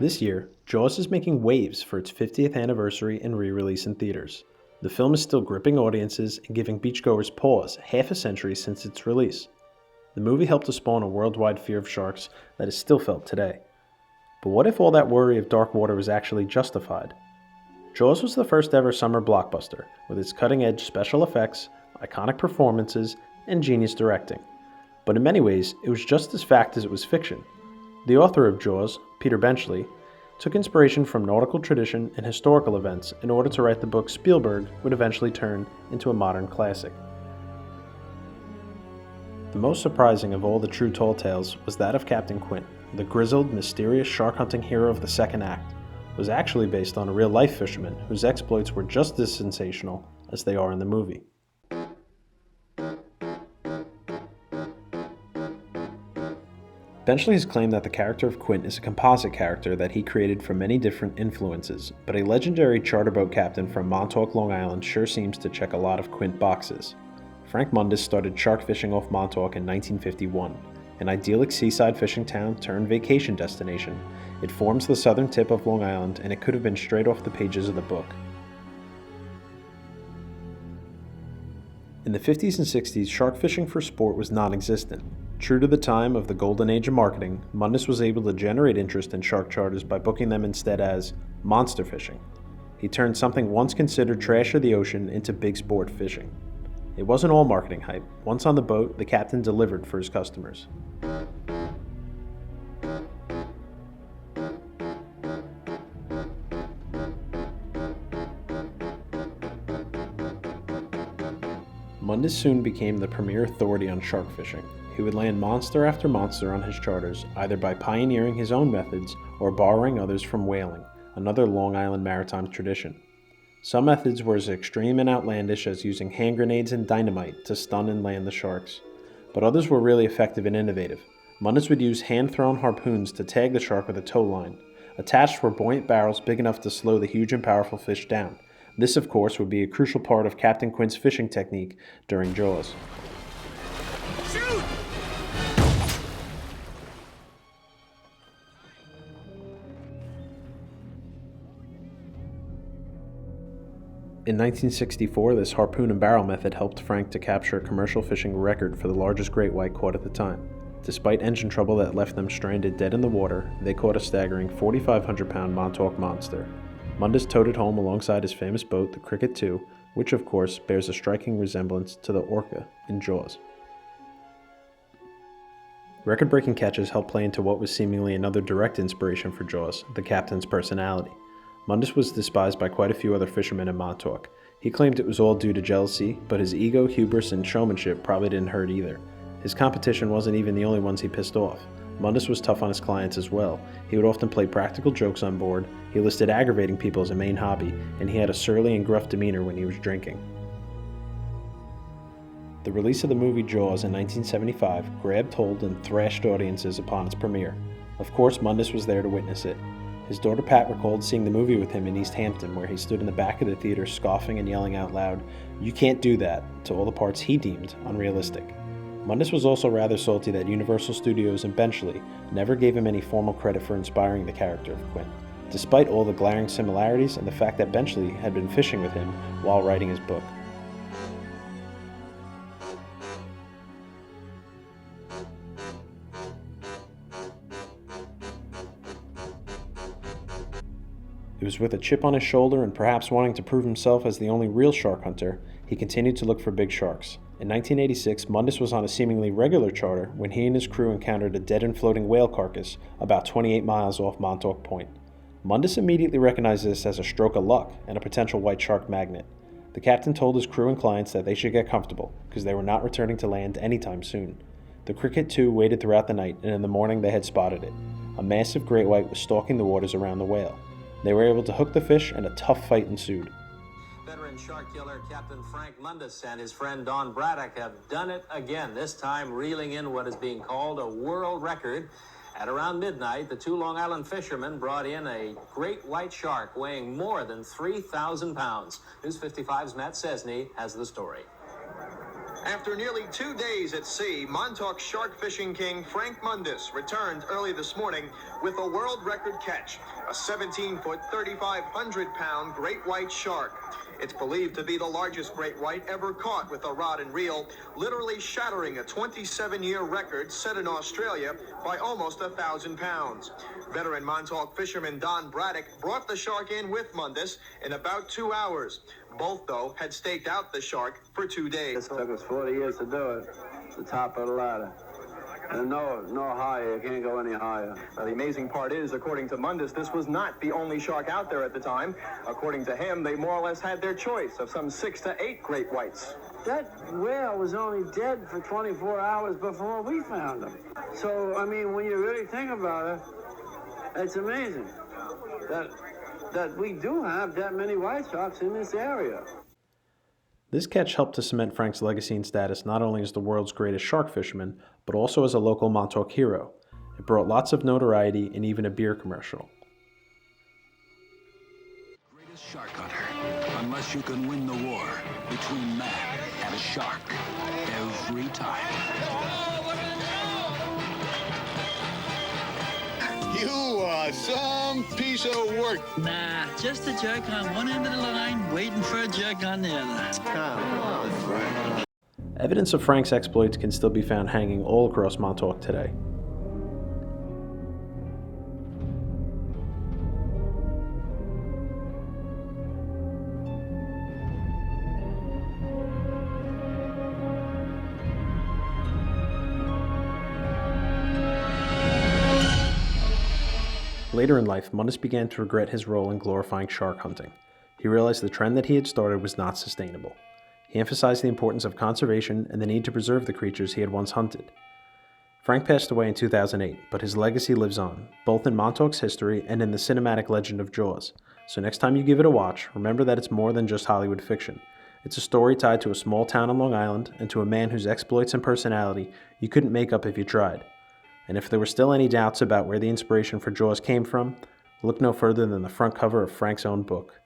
This year, Jaws is making waves for its 50th anniversary and re-release in theaters. The film is still gripping audiences and giving beachgoers pause half a century since its release. The movie helped to spawn a worldwide fear of sharks that is still felt today. But what if all that worry of dark water was actually justified? Jaws was the first ever summer blockbuster, with its cutting-edge special effects, iconic performances, and genius directing. But in many ways, it was just as fact as it was fiction. The author of Jaws, Peter Benchley, took inspiration from nautical tradition and historical events in order to write the book Spielberg would eventually turn into a modern classic. The most surprising of all the true tall tales was that of Captain Quint, the grizzled, mysterious shark-hunting hero of the second act, was actually based on a real-life fisherman whose exploits were just as sensational as they are in the movie. Benchley has claimed that the character of Quint is a composite character that he created from many different influences, but a legendary charter boat captain from Montauk, Long Island sure seems to check a lot of Quint boxes. Frank Mundus started shark fishing off Montauk in 1951, an idyllic seaside fishing town turned vacation destination. It forms the southern tip of Long Island, and it could have been straight off the pages of the book. In the 50s and 60s, shark fishing for sport was non-existent. True to the time of the golden age of marketing, Mundus was able to generate interest in shark charters by booking them instead as monster fishing. He turned something once considered trash of the ocean into big sport fishing. It wasn't all marketing hype. Once on the boat, the captain delivered for his customers. Mundus soon became the premier authority on shark fishing. He would land monster after monster on his charters, either by pioneering his own methods or borrowing others from whaling, another Long Island maritime tradition. Some methods were as extreme and outlandish as using hand grenades and dynamite to stun and land the sharks, but others were really effective and innovative. Mundus would use hand-thrown harpoons to tag the shark with a tow line. Attached were buoyant barrels big enough to slow the huge and powerful fish down. This, of course, would be a crucial part of Captain Quint's fishing technique during Jaws. Shoot! In 1964, this harpoon and barrel method helped Frank to capture a commercial fishing record for the largest great white caught at the time. Despite engine trouble that left them stranded dead in the water, they caught a staggering 4,500-pound Montauk monster. Mundus towed it home alongside his famous boat, the Cricket II, which of course bears a striking resemblance to the orca in Jaws. Record-breaking catches helped play into what was seemingly another direct inspiration for Jaws, the captain's personality. Mundus was despised by quite a few other fishermen in Montauk. He claimed it was all due to jealousy, but his ego, hubris, and showmanship probably didn't hurt either. His competition wasn't even the only ones he pissed off. Mundus was tough on his clients as well. He would often play practical jokes on board, he listed aggravating people as a main hobby, and he had a surly and gruff demeanor when he was drinking. The release of the movie Jaws in 1975 grabbed hold and thrashed audiences upon its premiere. Of course, Mundus was there to witness it. His daughter Pat recalled seeing the movie with him in East Hampton, where he stood in the back of the theater scoffing and yelling out loud, "You can't do that," to all the parts he deemed unrealistic. Mundus was also rather salty that Universal Studios and Benchley never gave him any formal credit for inspiring the character of Quint, despite all the glaring similarities and the fact that Benchley had been fishing with him while writing his book. It was with a chip on his shoulder and perhaps wanting to prove himself as the only real shark hunter, he continued to look for big sharks. In 1986, Mundus was on a seemingly regular charter when he and his crew encountered a dead and floating whale carcass about 28 miles off Montauk Point. Mundus immediately recognized this as a stroke of luck and a potential white shark magnet. The captain told his crew and clients that they should get comfortable, because they were not returning to land anytime soon. The Cricket II waited throughout the night, and in the morning they had spotted it. A massive great white was stalking the waters around the whale. They were able to hook the fish, and a tough fight ensued. Veteran shark killer Captain Frank Mundus and his friend Don Braddock have done it again, this time reeling in what is being called a world record. At around midnight, the two Long Island fishermen brought in a great white shark weighing more than 3,000 pounds. News 55's Matt Cesney has the story. After nearly 2 days at sea, Montauk shark fishing king Frank Mundus returned early this morning with a world record catch, a 17-foot, 3,500-pound great white shark. It's believed to be the largest great white ever caught with a rod and reel, literally shattering a 27-year record set in Australia by almost 1,000 pounds. Veteran Montauk fisherman Don Braddock brought the shark in with Mundus in about 2 hours. Both, though, had staked out the shark for 2 days. It took us 40 years to do it, the top of the ladder. And no higher, you can't go any higher. Now, the amazing part is, according to Mundus, this was not the only shark out there at the time. According to him, they more or less had their choice of some 6 to 8 great whites. That whale was only dead for 24 hours before we found him. So, I mean, when you really think about it, it's amazing that we do have that many white sharks in this area. This catch helped to cement Frank's legacy and status not only as the world's greatest shark fisherman, but also as a local Montauk hero. It brought lots of notoriety and even a beer commercial. Greatest shark hunter, unless you can win the war between man and a shark every time. You are some piece of work. Nah, just a jerk on one end of the line, waiting for a jerk on the other. Come on, Frank. Evidence of Frank's exploits can still be found hanging all across Montauk today. Later in life, Mundus began to regret his role in glorifying shark hunting. He realized the trend that he had started was not sustainable. He emphasized the importance of conservation and the need to preserve the creatures he had once hunted. Frank passed away in 2008, but his legacy lives on, both in Montauk's history and in the cinematic legend of Jaws. So next time you give it a watch, remember that it's more than just Hollywood fiction. It's a story tied to a small town on Long Island and to a man whose exploits and personality you couldn't make up if you tried. And if there were still any doubts about where the inspiration for Jaws came from, look no further than the front cover of Frank's own book.